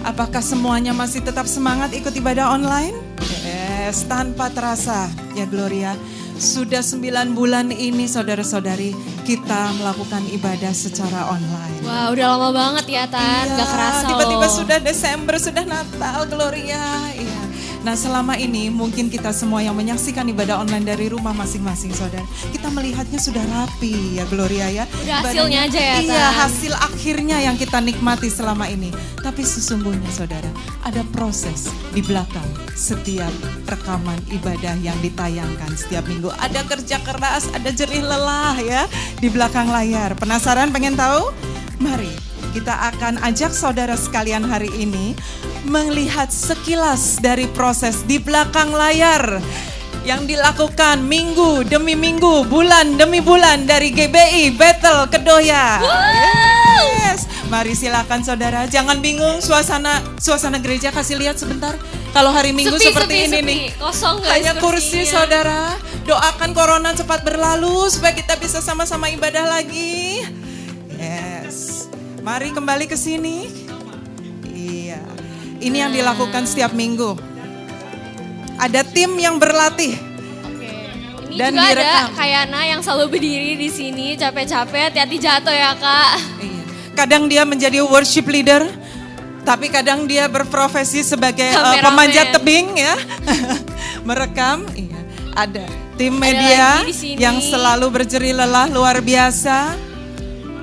apakah semuanya masih tetap semangat ikut ibadah online? Yes, tanpa terasa ya Gloria. Sudah 9 bulan ini saudara-saudari kita melakukan ibadah secara online. Wah, udah lama banget ya Tan, gak kerasa tiba-tiba loh. sudah Desember, sudah Natal, Gloria. Iya. Nah selama ini mungkin kita semua yang menyaksikan ibadah online dari rumah masing-masing saudara, kita melihatnya sudah rapi ya Gloria ya. Udah hasilnya aja ya Tan. Iya, hasil akhirnya yang kita nikmati selama ini. Tapi sesungguhnya saudara, ada proses di belakang setiap rekaman ibadah yang ditayangkan setiap minggu. Ada kerja keras, ada jerih lelah ya di belakang layar. Penasaran, pengen tahu? Mari kita akan ajak saudara sekalian hari ini melihat sekilas dari proses di belakang layar yang dilakukan minggu demi minggu, bulan demi bulan dari GBI Bethel Kedoya. Yes. Mari silakan saudara, jangan bingung suasana gereja, kasih lihat sebentar. Kalau hari Minggu seperti ini nih, kosong guys, hanya kursi saudara. Doakan corona cepat berlalu supaya kita bisa sama-sama ibadah lagi. Yes. Mari kembali ke sini. Iya. Ini yang dilakukan setiap minggu. Ada tim yang berlatih. Ini Dan juga direkam. ada Kayana yang selalu berdiri di sini capek-capek, hati-hati jatuh ya Kak. Iya. Kadang dia menjadi worship leader, tapi kadang dia berprofesi sebagai Kameramen. pemanjat tebing ya. Merekam, iya. Ada tim Ada media lagi di sini. yang selalu berjerih lelah luar biasa.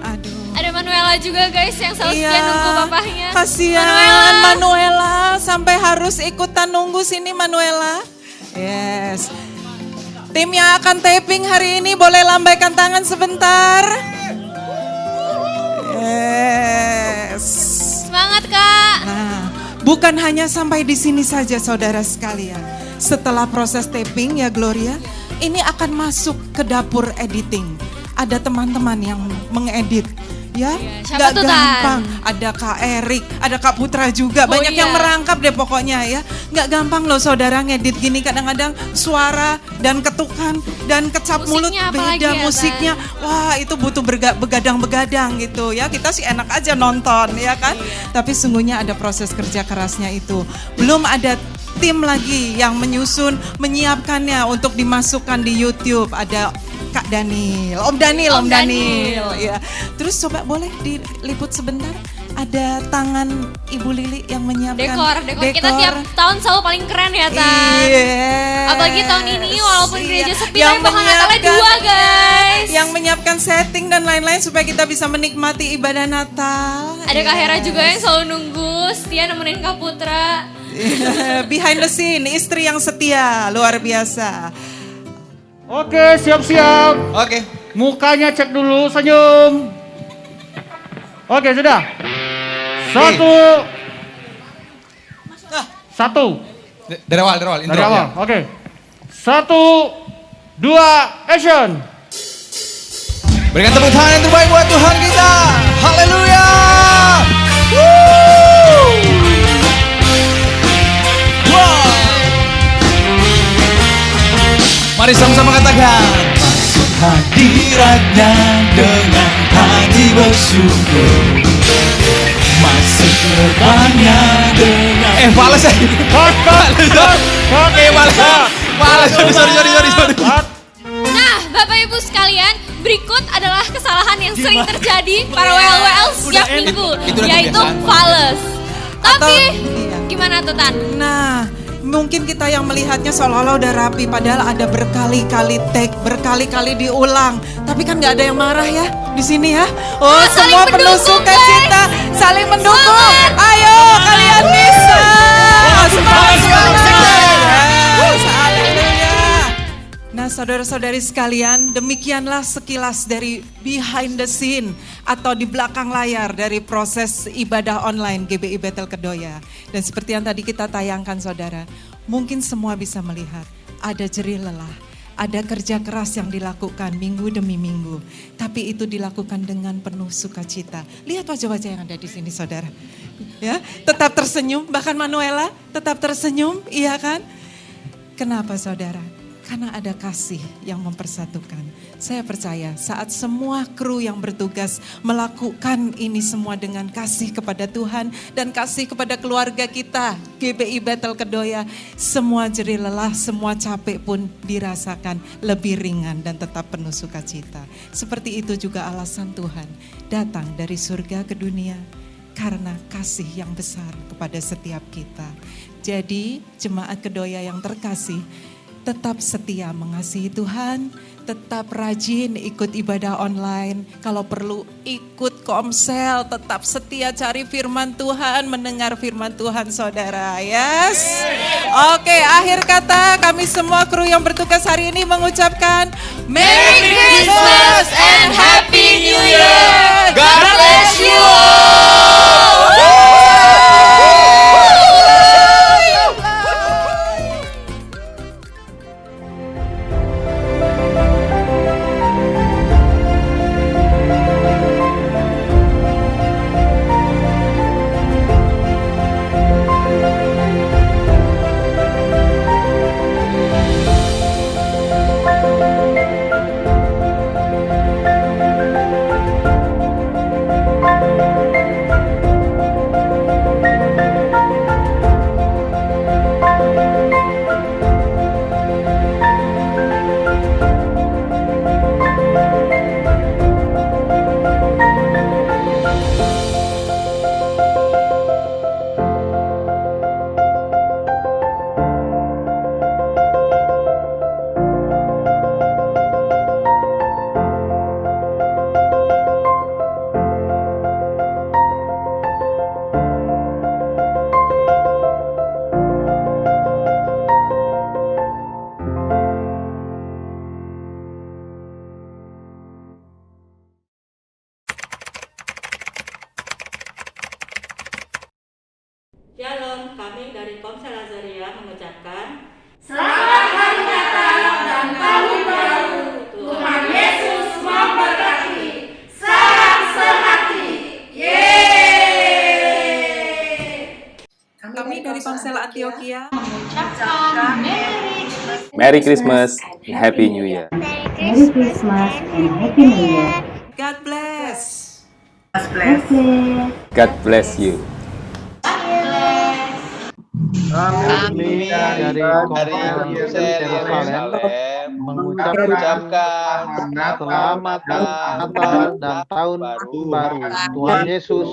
Aduh. Ada Manuela juga guys yang selalu setia nunggu papahnya. Kasihan Manuela sampai harus ikutan nunggu sini Manuela. Yes. Tim yang akan taping hari ini boleh lambaikan tangan sebentar. Yes. Semangat Kak. Nah, bukan hanya sampai di sini saja saudara sekalian. Setelah proses taping ya Gloria, ini akan masuk ke dapur editing. Ada teman-teman yang mengedit. Ya, siapa nggak tuh, Tan? gampang. Ada Kak Erik, ada Kak Putra juga. Banyak yang iya. merangkap deh pokoknya ya. Nggak gampang loh saudara ngedit gini. Kadang-kadang suara dan ketukan dan kecap mulut Musiknya apalagi beda ya, Tan? musiknya. Wah itu butuh begadang-begadang gitu ya. Kita sih enak aja nonton ya kan. Tapi sungguhnya ada proses kerja kerasnya itu. Belum ada tim lagi yang menyusun, menyiapkannya untuk dimasukkan di YouTube. Ada Kak Daniel, Om Daniel. Ya. Terus coba boleh diliput sebentar. Ada tangan Ibu Lili yang menyiapkan Dekor. Kita tiap tahun selalu paling keren ya Tan. Yes. Apalagi tahun ini walaupun gereja sepi Yang tapi pohon Natalnya menyiapkan- 2 guys. Yang menyiapkan setting dan lain-lain supaya kita bisa menikmati ibadah Natal. Ada Kak Hera Yes. juga yang selalu nunggu, setia nemenin Kak Putra. Behind the scene, istri yang setia, luar biasa. Oke, siap-siap. Oke. Mukanya cek dulu, senyum. Oke, sudah. Satu. Dari awal, intro. Dari awal. ya. Oke. 1, 2, action. Berikan tepuk tangan yang terbaik buat Tuhan kita. Haleluya. Wow. Mari sama-sama katakan. Masuk hadiratnya dengan hati bersyukur. Masuk gerbangnya dengan Fales ya. Fales. Sorry. Nah, Bapak Ibu sekalian, berikut adalah kesalahan yang sering terjadi para WL setiap minggu, Itu udah yaitu kebiasaan, fales. Tapi iya. gimana tuh Tan? Nah, mungkin kita yang melihatnya seolah-olah udah rapi, padahal ada berkali-kali take, berkali-kali diulang. Tapi kan nggak ada yang marah ya di sini ya. Oh, Nah, saling semua penuh mendukung, sukacita, saling mendukung. Semangat. Ayo, kalian bisa. Semangat. Yes, haleluya. Nah, saudara-saudari sekalian, demikianlah sekilas dari behind the scene atau di belakang layar dari proses ibadah online GBI Bethel Kedoya. Dan seperti yang tadi kita tayangkan saudara, mungkin semua bisa melihat ada jerih lelah, ada kerja keras yang dilakukan minggu demi minggu. Tapi itu dilakukan dengan penuh sukacita. Lihat wajah-wajah yang ada di sini saudara. Ya, tetap tersenyum, bahkan Manuela tetap tersenyum, iya kan? Kenapa saudara? Karena ada kasih yang mempersatukan. Saya percaya saat semua kru yang bertugas melakukan ini semua dengan kasih kepada Tuhan dan kasih kepada keluarga kita, GBI Bethel Kedoya, semua jerih lelah, semua capek pun dirasakan lebih ringan dan tetap penuh sukacita. Seperti itu juga alasan Tuhan datang dari surga ke dunia karena kasih yang besar kepada setiap kita. Jadi jemaat Kedoya yang terkasih, tetap setia mengasihi Tuhan, tetap rajin ikut ibadah online. Kalau perlu ikut komsel, tetap setia cari firman Tuhan, mendengar firman Tuhan saudara. Yes. Oke, akhir kata kami semua kru yang bertugas hari ini mengucapkan Merry Christmas and Happy New Year. God bless you. dari Komsel Azaria mengucapkan Selamat Hari Natal dan Tahun Baru. Tuhan Yesus memberkati. Salam sehati. Yeay. Kami dari Komsel Antioquia mengucapkan Merry Christmas and Happy New Year. Merry Christmas and Happy New Year. God bless. God bless you. Kami dari Komsel Yerusalem mengucapkan selamat Natal dan Tahun Baru. Tuhan Yesus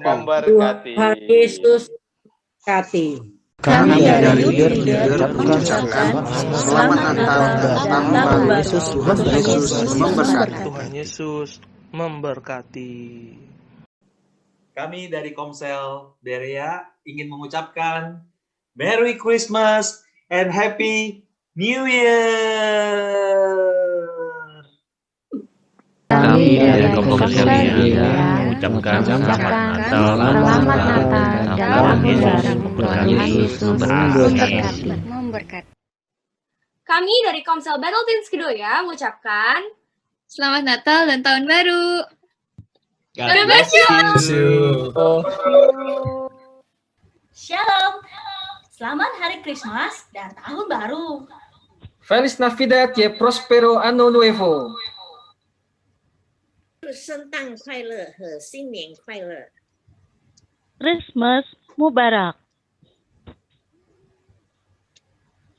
memberkati. Tuhan Yesus memberkati. Kami dari mengucapkan selamat Natal dan Tahun Baru. Tuhan Yesus memberkati. Tuhan Yesus memberkati. Kami dari Komsel Berea ingin mengucapkan Merry Christmas and Happy New Year. Kami dari Komsel Berea mengucapkan selamat Natal dan Tuhan Yesus memberkati. Kami dari Komsel Battlefields Kedoya mengucapkan Selamat Natal dan Tahun Baru. God bless you. Shalom. Selamat Hari Christmas dan Tahun Baru. Feliz Navidad y Prospero Año Nuevo. 圣诞快乐和新年快乐。 Christmas Mubarak.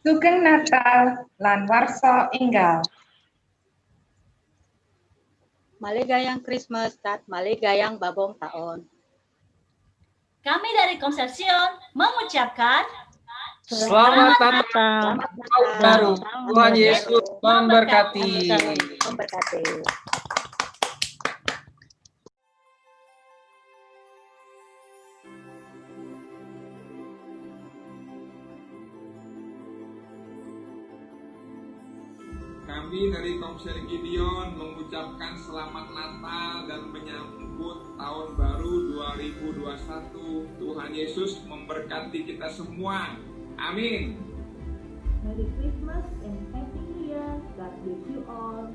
Sugeng Natal lan warsa enggal. Maligayang Christmas kat maligayang babong taon. Kami dari Komsel Sion mengucapkan Selamat Natal Tahun Baru. Tuhan Yesus memberkati. Kami dari Komsel Gideon mengucapkan selamat Natal dan menyambut tahun baru 2021. Tuhan Yesus memberkati kita semua. Amin. Merry Christmas and Happy New Year. God bless you all.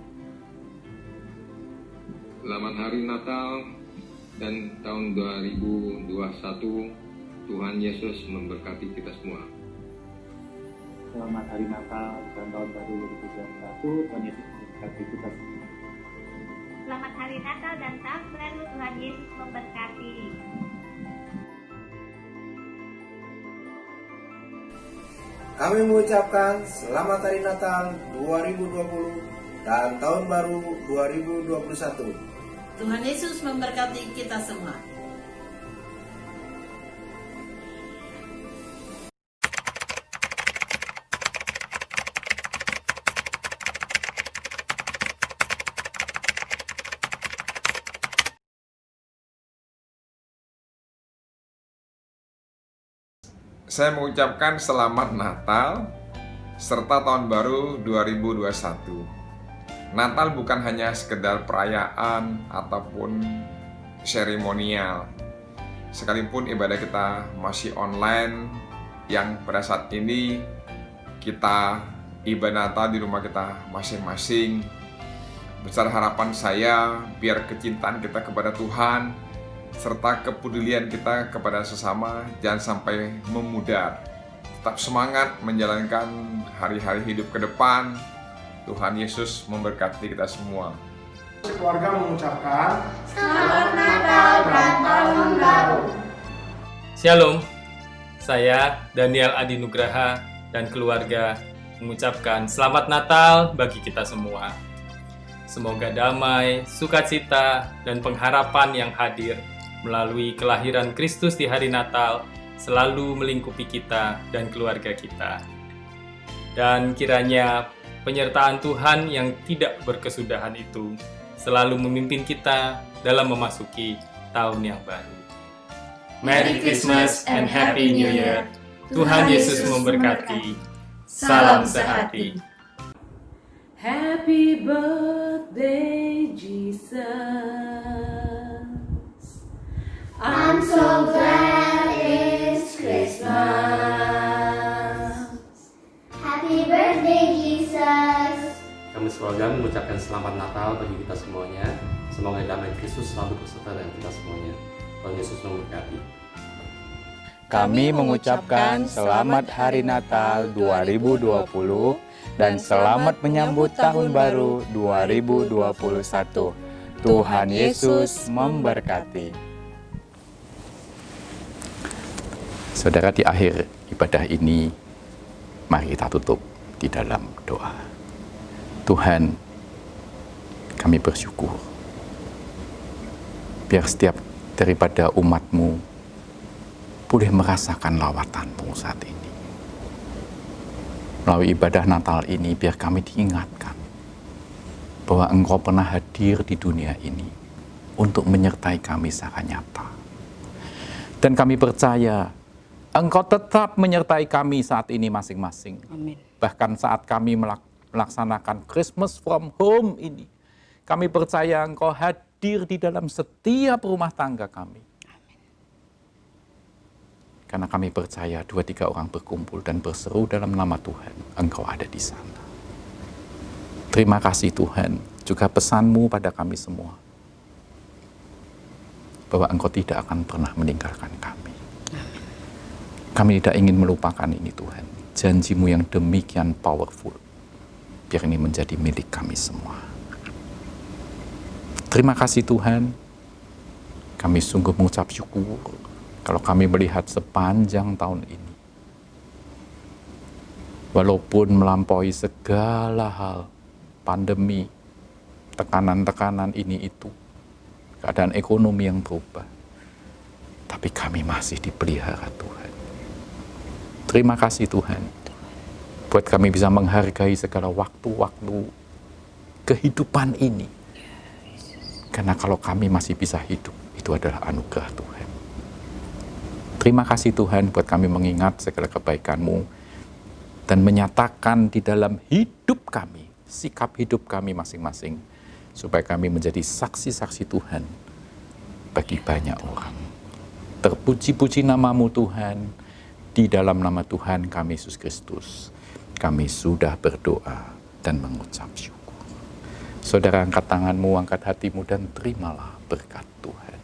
Selamat Hari Natal dan tahun 2021. Tuhan Yesus memberkati kita semua. Selamat Hari Natal dan Tahun Baru 2021. Tuhan Yesus memberkati kita semua. Selamat Hari Natal dan Tahun Baru. Tuhan Yesus memberkati. Kami mengucapkan Selamat Hari Natal 2020 dan Tahun Baru 2021. Tuhan Yesus memberkati kita semua. Saya mengucapkan selamat Natal serta Tahun Baru 2021. Natal bukan hanya sekedar perayaan ataupun seremonial. Sekalipun ibadah kita masih online, yang pada saat ini kita ibadah Natal di rumah kita masing-masing. Besar harapan saya biar kecintaan kita kepada Tuhan serta kepedulian kita kepada sesama jangan sampai memudar. Tetap semangat menjalankan hari-hari hidup ke depan. Tuhan Yesus memberkati kita semua. Keluarga mengucapkan Selamat Natal dan Tahun Baru. Shalom, saya Daniel Adi Nugraha dan keluarga mengucapkan Selamat Natal bagi kita semua. Semoga damai, sukacita, dan pengharapan yang hadir melalui kelahiran Kristus di hari Natal selalu melingkupi kita dan keluarga kita. Dan kiranya penyertaan Tuhan yang tidak berkesudahan itu selalu memimpin kita dalam memasuki tahun yang baru. Merry Christmas and Happy New Year. Tuhan Yesus memberkati. Salam sehati. Happy birthday, Jesus. I'm so glad it's Christmas. Kami sekeluarga mengucapkan selamat Natal bagi kita semuanya. Semoga damai Kristus selalu beserta dengan kita semuanya. Tuhan Yesus memberkati. Kami mengucapkan selamat Hari Natal 2020 dan selamat menyambut Tahun Baru 2021. Tuhan Yesus memberkati. Saudara, di akhir ibadah ini, mari kita tutup di dalam doa. Tuhan, kami bersyukur. Biar setiap daripada umat-Mu boleh merasakan lawatan-Mu saat ini. Melalui ibadah Natal ini, biar kami diingatkan bahwa Engkau pernah hadir di dunia ini untuk menyertai kami secara nyata. Dan kami percaya Engkau tetap menyertai kami saat ini masing-masing. Amin. Bahkan saat kami melaksanakan Christmas from home ini, kami percaya Engkau hadir di dalam setiap rumah tangga kami. Karena kami percaya 2-3 orang berkumpul dan berseru dalam nama Tuhan, Engkau ada di sana. Terima kasih Tuhan, juga pesan-Mu pada kami semua, bahwa Engkau tidak akan pernah meninggalkan kami. Kami tidak ingin melupakan ini Tuhan. Janji-Mu yang demikian powerful, biar ini menjadi milik kami semua. Terima kasih Tuhan, kami sungguh mengucap syukur kalau kami melihat sepanjang tahun ini. Walaupun melampaui segala hal, pandemi, tekanan-tekanan ini itu, keadaan ekonomi yang berubah, tapi kami masih dipelihara Tuhan. Terima kasih Tuhan, buat kami bisa menghargai segala waktu-waktu kehidupan ini. Karena kalau kami masih bisa hidup, itu adalah anugerah Tuhan. Terima kasih Tuhan buat kami mengingat segala kebaikan-Mu dan menyatakan di dalam hidup kami, sikap hidup kami masing-masing, supaya kami menjadi saksi-saksi Tuhan bagi banyak orang. Terpuji-puji nama-Mu Tuhan, di dalam nama Tuhan kami Yesus Kristus, kami sudah berdoa dan mengucap syukur. Saudara, angkat tanganmu, angkat hatimu, dan terimalah berkat Tuhan.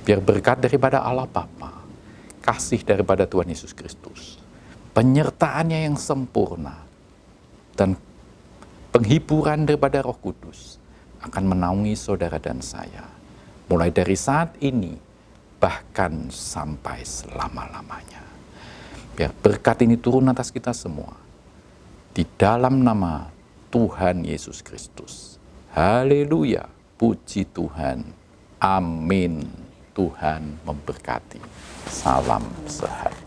Biar berkat daripada Allah Bapa, kasih daripada Tuhan Yesus Kristus, penyertaannya yang sempurna, dan penghiburan daripada Roh Kudus akan menaungi saudara dan saya, mulai dari saat ini, bahkan sampai selama-lamanya. Biar berkat ini turun atas kita semua, di dalam nama Tuhan Yesus Kristus. Haleluya, puji Tuhan, amin. Tuhan memberkati. Salam sehat.